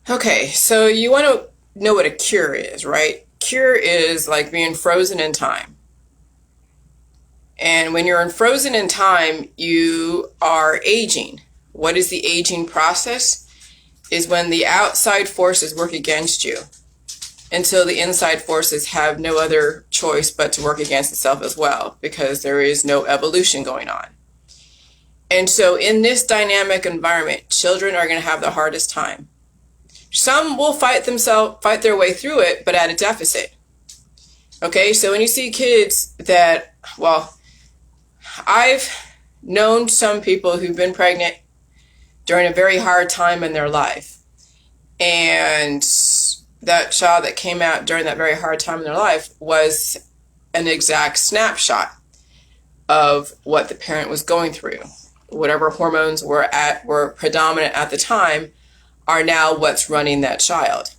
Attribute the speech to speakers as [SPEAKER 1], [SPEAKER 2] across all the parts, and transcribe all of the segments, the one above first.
[SPEAKER 1] Okay, so you want to know what a cure is, right? Cure is like being frozen in time. And when you're frozen in time, you are aging. What is the aging process? Is when the outside forces work against you until the inside forces have no other choice but to work against itself as well, because there is no evolution going on. And so in this dynamic environment, children are going to have the hardest time. Some will fight their way through it, but at a deficit. Okay, so when you see kids that, well, I've known some people who've been pregnant during a very hard time in their life. And that child that came out during that very hard time in their life was an exact snapshot of what the parent was going through. Whatever hormones were predominant at the time are now what's running that child.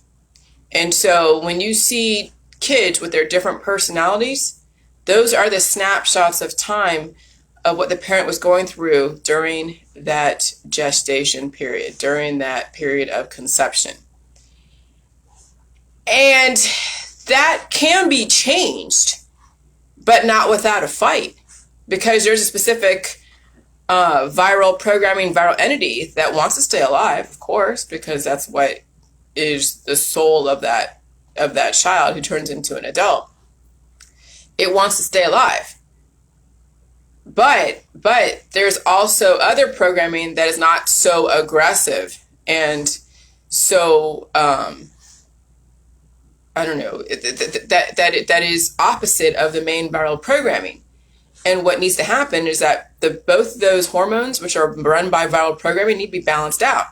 [SPEAKER 1] And so when you see kids with their different personalities, those are the snapshots of time of what the parent was going through during that gestation period, during that period of conception. And that can be changed, but not without a fight, because there's a specific viral programming, viral entity that wants to stay alive, of course, because that's what is the soul of that child who turns into an adult. It wants to stay alive. But there's also other programming that is not so aggressive and so I don't know, that is opposite of the main viral programming. And what needs to happen is that both those hormones, which are run by viral programming, need to be balanced out.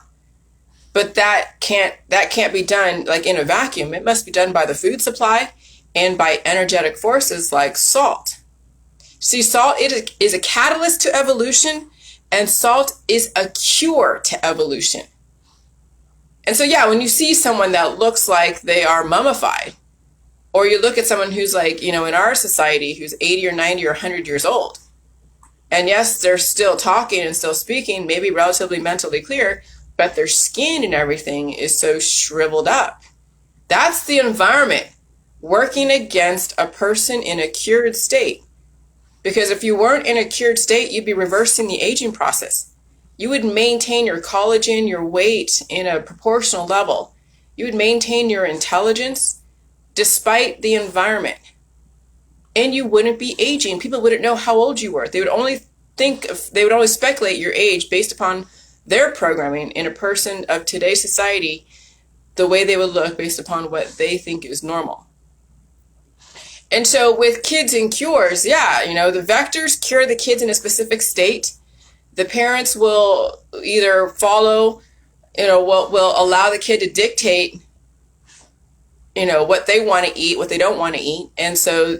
[SPEAKER 1] But that can't be done like in a vacuum. It must be done by the food supply and by energetic forces like salt. See, salt is a catalyst to evolution, and salt is a cure to evolution. And so, yeah, when you see someone that looks like they are mummified, or you look at someone who's like, in our society, who's 80 or 90 or 100 years old, and yes, they're still talking and still speaking, maybe relatively mentally clear, but their skin and everything is so shriveled up. That's the environment working against a person in a cured state. Because if you weren't in a cured state, you'd be reversing the aging process. You would maintain your collagen, your weight in a proportional level. You would maintain your intelligence despite the environment. And you wouldn't be aging. People wouldn't know how old you were. They would only speculate your age based upon their programming in a person of today's society, the way they would look based upon what they think is normal. And so with kids and cures, the vectors cure the kids in a specific state. The parents will either follow, will allow the kid to dictate, what they want to eat, what they don't want to eat. And so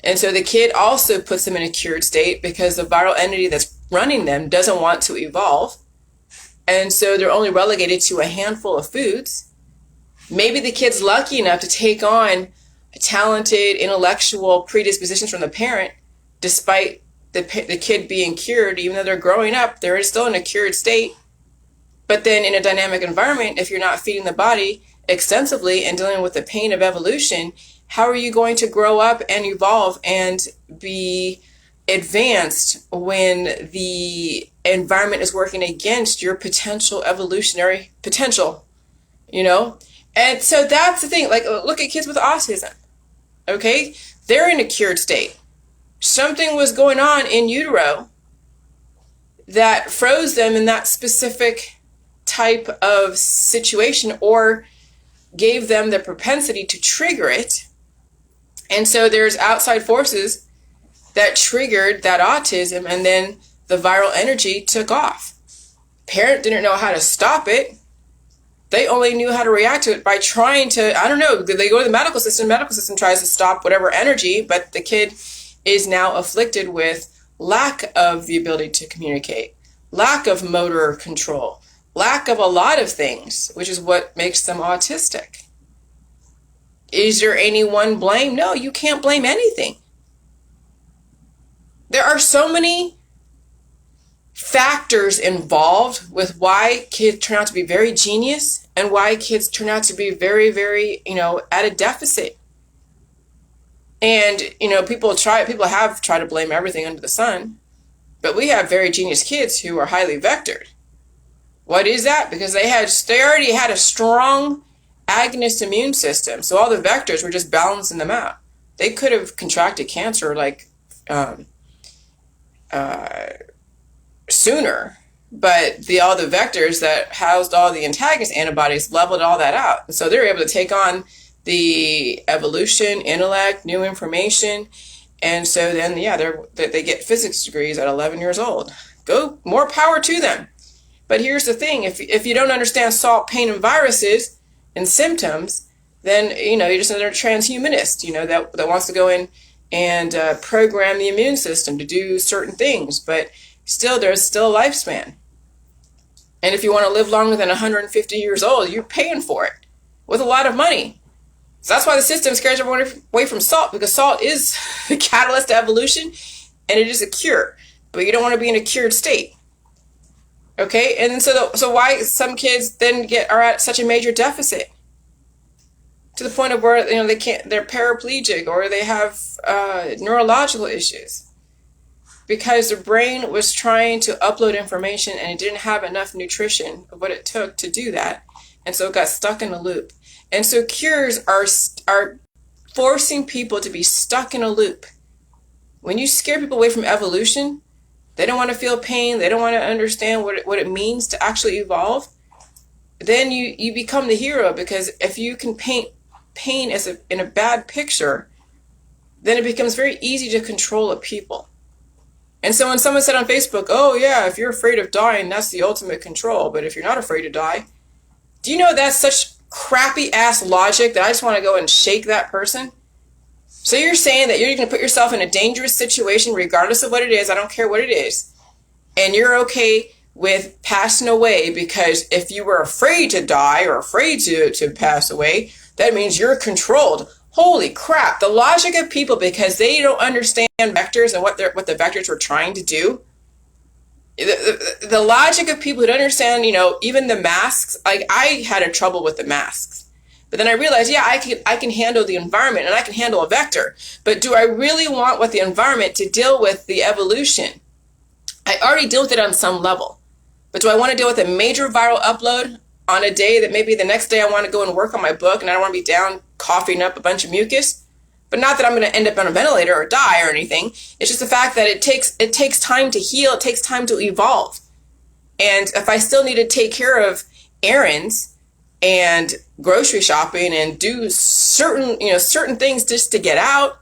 [SPEAKER 1] the kid also puts them in a cured state because the viral entity that's running them doesn't want to evolve. And so they're only relegated to a handful of foods. Maybe the kid's lucky enough to take on talented intellectual predispositions from the parent, despite the kid being cured. Even though they're growing up, they're still in a cured state. But then in a dynamic environment, if you're not feeding the body extensively and dealing with the pain of evolution, how are you going to grow up and evolve and be advanced when the environment is working against your potential evolutionary potential, And so that's the thing. Like, look at kids with autism. Okay? They're in a cured state. Something was going on in utero that froze them in that specific type of situation or gave them the propensity to trigger it. And so there's outside forces that triggered that autism, and then the viral energy took off. Parent didn't know how to stop it. They only knew how to react to it by trying to, they go to the medical system tries to stop whatever energy, but the kid is now afflicted with lack of the ability to communicate, lack of motor control, lack of a lot of things, which is what makes them autistic. Is there any one blame? No, you can't blame anything. There are so many factors involved with why kids turn out to be very genius and why kids turn out to be very, very, at a deficit. And, people have tried to blame everything under the sun, but we have very genius kids who are highly vectored. What is that? Because they already had a strong agonist immune system. So all the vectors were just balancing them out. They could have contracted cancer sooner, but all the vectors that housed all the antagonist antibodies leveled all that out. And so they were able to take on the evolution, intellect, new information. And so then, they get physics degrees at 11 years old. Go, more power to them. But here's the thing, if you don't understand salt, pain, and viruses and symptoms, then, you're just another transhumanist, that wants to go in and program the immune system to do certain things. But still, there's still a lifespan. And if you want to live longer than 150 years old, you're paying for it with a lot of money. So that's why the system scares everyone away from salt, because salt is the catalyst to evolution and it is a cure. But you don't want to be in a cured state. Okay, and then so why some kids then are at such a major deficit to the point of where they're paraplegic or they have neurological issues because the brain was trying to upload information and it didn't have enough nutrition of what it took to do that, and so it got stuck in a loop. And so cures are forcing people to be stuck in a loop. When you scare people away from evolution, they don't want to feel pain. They don't want to understand what it means to actually evolve. Then you become the hero, because if you can paint pain in a bad picture, then it becomes very easy to control a people. And so when someone said on Facebook, oh yeah, if you're afraid of dying, that's the ultimate control. But if you're not afraid to die, do you know that's such crappy ass logic that I just want to go and shake that person? So you're saying that you're going to put yourself in a dangerous situation regardless of what it is, I don't care what it is, and you're okay with passing away because if you were afraid to die or afraid to pass away, that means you're controlled. Holy crap, the logic of people, because they don't understand vectors and what the vectors were trying to do. The logic of people who don't understand, even the masks. Like, I had a trouble with the masks. But then I realized, yeah, I can handle the environment and I can handle a vector. But do I really want the environment to deal with the evolution? I already deal with it on some level. But do I want to deal with a major viral upload on a day that maybe the next day I want to go and work on my book and I don't want to be down coughing up a bunch of mucus? But not that I'm going to end up on a ventilator or die or anything. It's just the fact that it takes time to heal. It takes time to evolve. And if I still need to take care of errands and grocery shopping and do certain things just to get out,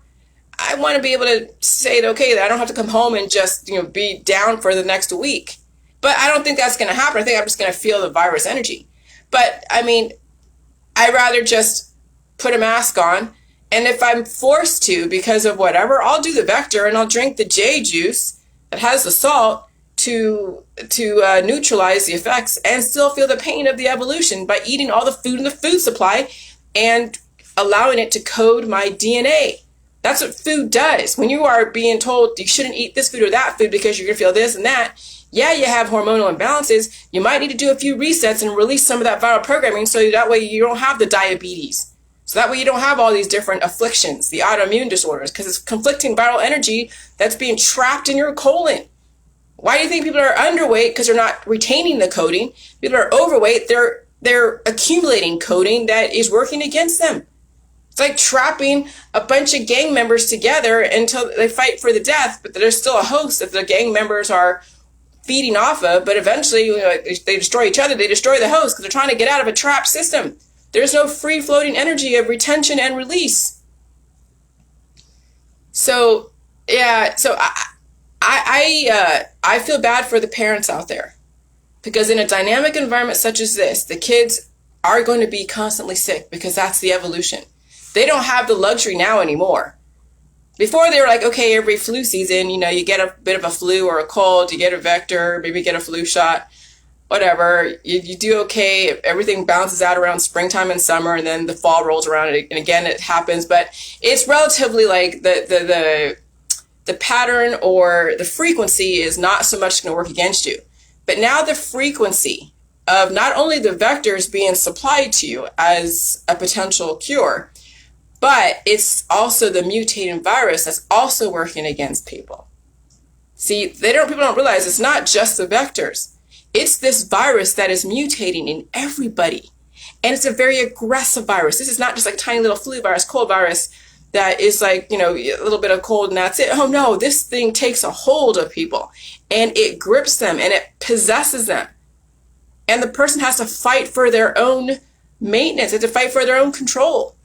[SPEAKER 1] I want to be able to say, okay, that I don't have to come home and just, be down for the next week. But I don't think that's going to happen. I think I'm just going to feel the virus energy. But I mean, I'd rather just put a mask on. And if I'm forced to, because of whatever, I'll do the vector and I'll drink the J juice that has the salt to neutralize the effects and still feel the pain of the evolution by eating all the food in the food supply and allowing it to code my DNA. That's what food does. When you are being told you shouldn't eat this food or that food because you're going to feel this and that, yeah, you have hormonal imbalances. You might need to do a few resets and release some of that viral programming so that way you don't have the diabetes. So that way you don't have all these different afflictions, the autoimmune disorders, because it's conflicting viral energy that's being trapped in your colon. Why do you think people are underweight? Because they're not retaining the coding. People are overweight. They're accumulating coding that is working against them. It's like trapping a bunch of gang members together until they fight for the death, but there's still a host that the gang members are feeding off of. But eventually, they destroy each other. They destroy the host because they're trying to get out of a trapped system. There's no free-floating energy of retention and release. So, yeah, I feel bad for the parents out there, because in a dynamic environment such as this, the kids are going to be constantly sick because that's the evolution. They don't have the luxury now anymore. Before they were like, okay, every flu season, you get a bit of a flu or a cold, you get a vector, maybe get a flu shot, whatever. You do okay. Everything bounces out around springtime and summer, and then the fall rolls around and again it happens. But it's relatively like the the pattern or the frequency is not so much going to work against you. But now the frequency of not only the vectors being supplied to you as a potential cure, but it's also the mutating virus that's also working against people. See, people don't realize it's not just the vectors. It's this virus that is mutating in everybody. And it's a very aggressive virus. This is not just like a tiny little flu virus, cold virus that is like, a little bit of cold and that's it. Oh no, this thing takes a hold of people and it grips them and it possesses them. And the person has to fight for their own maintenance. They have to fight for their own control.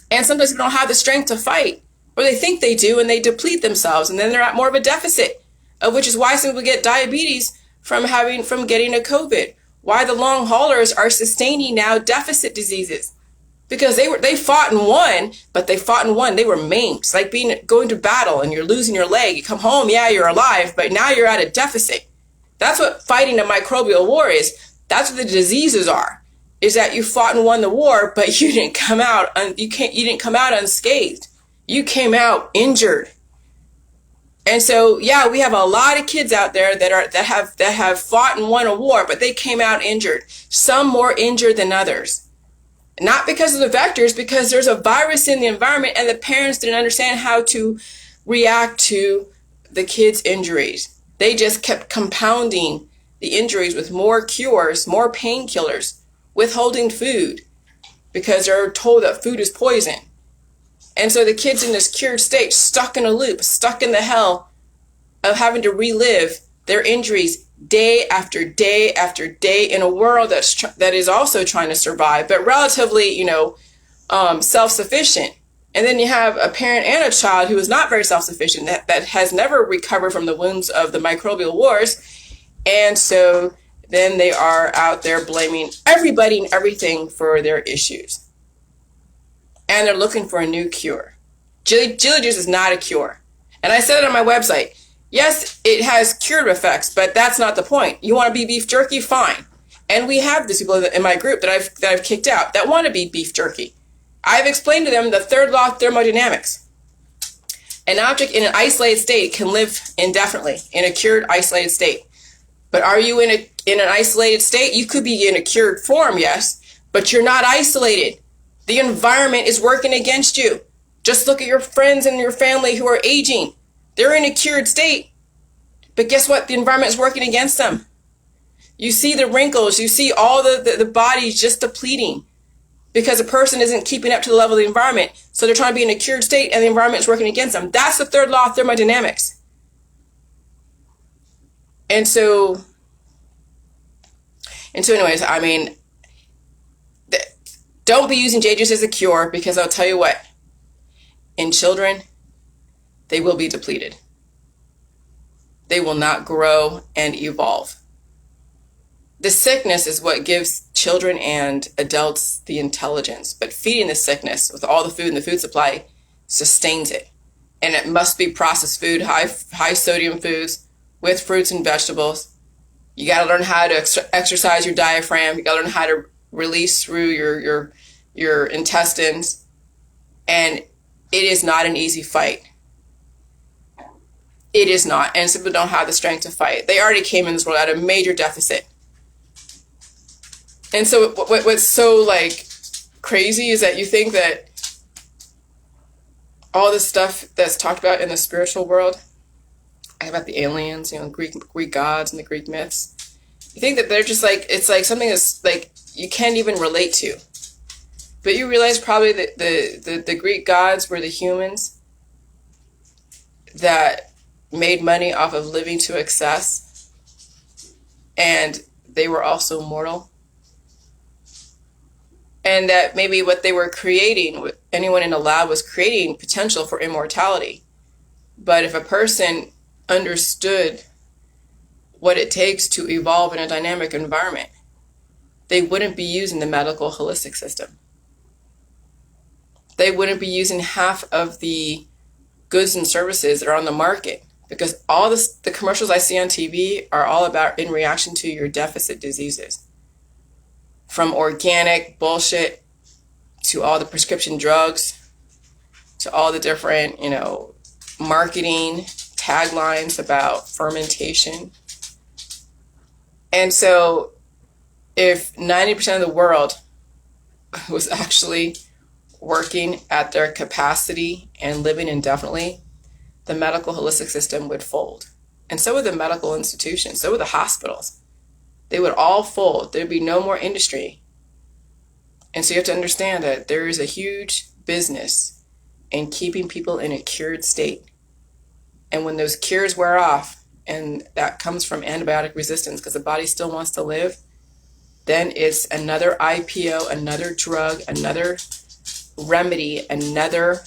[SPEAKER 1] And sometimes they don't have the strength to fight, or they think they do, and they deplete themselves, and then they're at more of a deficit, which is why some people get diabetes from getting a COVID. Why the long haulers are sustaining now deficit diseases, because they fought and won, but they fought and won. They were maimed. It's like going to battle and you're losing your leg. You come home, yeah, you're alive, but now you're at a deficit. That's what fighting a microbial war is. That's what the diseases are. Is that you fought and won the war, but you didn't come out unscathed. You came out injured. And so, yeah, we have a lot of kids out there that have fought and won a war, but they came out injured. Some more injured than others. Not because of the vectors, because there's a virus in the environment and the parents didn't understand how to react to the kids' injuries. They just kept compounding the injuries with more cures, more painkillers, withholding food because they're told that food is poison. And so the kid's in this cured state, stuck in a loop, stuck in the hell of having to relive their injuries day after day after day in a world that is also trying to survive, but relatively, self-sufficient. And then you have a parent and a child who is not very self-sufficient, that has never recovered from the wounds of the microbial wars. And so then they are out there blaming everybody and everything for their issues. And they're looking for a new cure. Chili juice is not a cure. And I said it on my website. Yes, it has curative effects, but that's not the point. You want to be beef jerky? Fine. And we have these people in my group that I've kicked out that want to be beef jerky. I've explained to them the third law of thermodynamics. An object in an isolated state can live indefinitely in a cured, isolated state. But are you in an isolated state? You could be in a cured form, yes, but you're not isolated. The environment is working against you. Just look at your friends and your family who are aging. They're in a cured state, but guess what? The environment is working against them. You see the wrinkles, you see all the body just depleting because a person isn't keeping up to the level of the environment. So they're trying to be in a cured state and the environment is working against them. That's the third law of thermodynamics. And so anyways, don't be using J juice as a cure, because I'll tell you what, in children, they will be depleted. They will not grow and evolve. The sickness is what gives children and adults the intelligence, but feeding the sickness with all the food in the food supply sustains it. And it must be processed food, high sodium foods with fruits and vegetables. You got to learn how to exercise your diaphragm. You got to learn how to release through your intestines. And it is not an easy fight. It is not. And some people don't have the strength to fight. They already came in this world at a major deficit. And so what's so crazy is that you think that all this stuff that's talked about in the spiritual world, about the aliens, Greek gods and the Greek myths, you think that they're just it's something that's you can't even relate to. But you realize probably that the Greek gods were the humans that made money off of living to excess, and they were also mortal. And that maybe what they were creating, anyone in a lab was creating potential for immortality. But if a person understood what it takes to evolve in a dynamic environment, they wouldn't be using the medical holistic system. They wouldn't be using half of the goods and services that are on the market, because all the commercials I see on TV are all about in reaction to your deficit diseases. From organic bullshit to all the prescription drugs to all the different, marketing taglines about fermentation. And so if 90% of the world was actually working at their capacity and living indefinitely, the medical holistic system would fold. And so would the medical institutions, so would the hospitals. They would all fold. There'd be no more industry. And so you have to understand that there is a huge business in keeping people in a cured state. And when those cures wear off, and that comes from antibiotic resistance because the body still wants to live, then it's another IPO, another drug, another remedy, another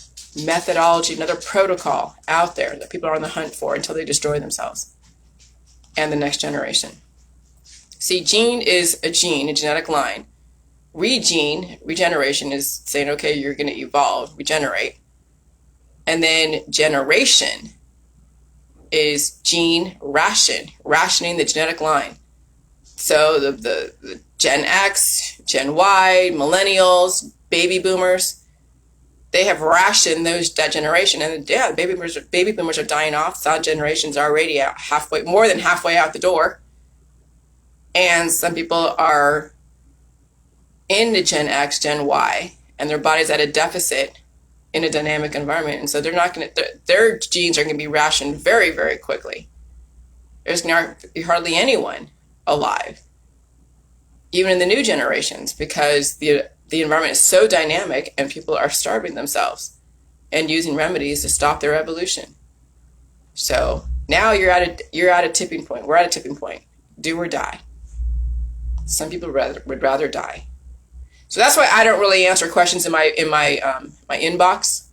[SPEAKER 1] methodology, another protocol out there that people are on the hunt for until they destroy themselves and the next generation. See, gene is a gene, a genetic line. Regeneration is saying, okay, you're going to evolve, regenerate. And then generation is gene rationing the genetic line. So the Gen X, Gen Y, millennials, baby boomers, they have rationed that generation. And yeah, baby boomers are dying off. That generation's already more than halfway out the door. And some people are in the Gen X, Gen Y, and their body's at a deficit in a dynamic environment. And so their genes are going to be rationed very, very quickly. There's going to be hardly anyone alive, even in the new generations, because the environment is so dynamic and people are starving themselves and using remedies to stop their evolution. So now you're at a tipping point. We're at a tipping point. Do or die. Some people would rather die. So that's why I don't really answer questions in my inbox,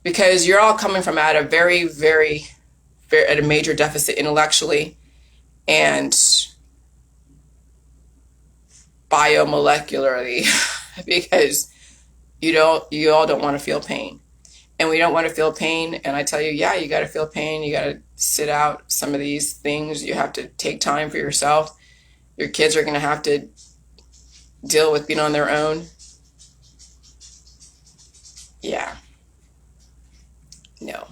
[SPEAKER 1] because you're all coming from at a very, very, at a major deficit intellectually and biomolecularly, because you all don't want to feel pain. And we don't want to feel pain. And I tell you, yeah, you got to feel pain. You got to sit out some of these things. You have to take time for yourself. Your kids are going to have to deal with being on their own. Yeah. No.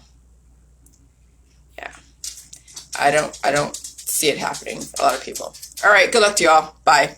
[SPEAKER 1] Yeah. I don't see it happening for a lot of people. All right. Good luck to y'all. Bye.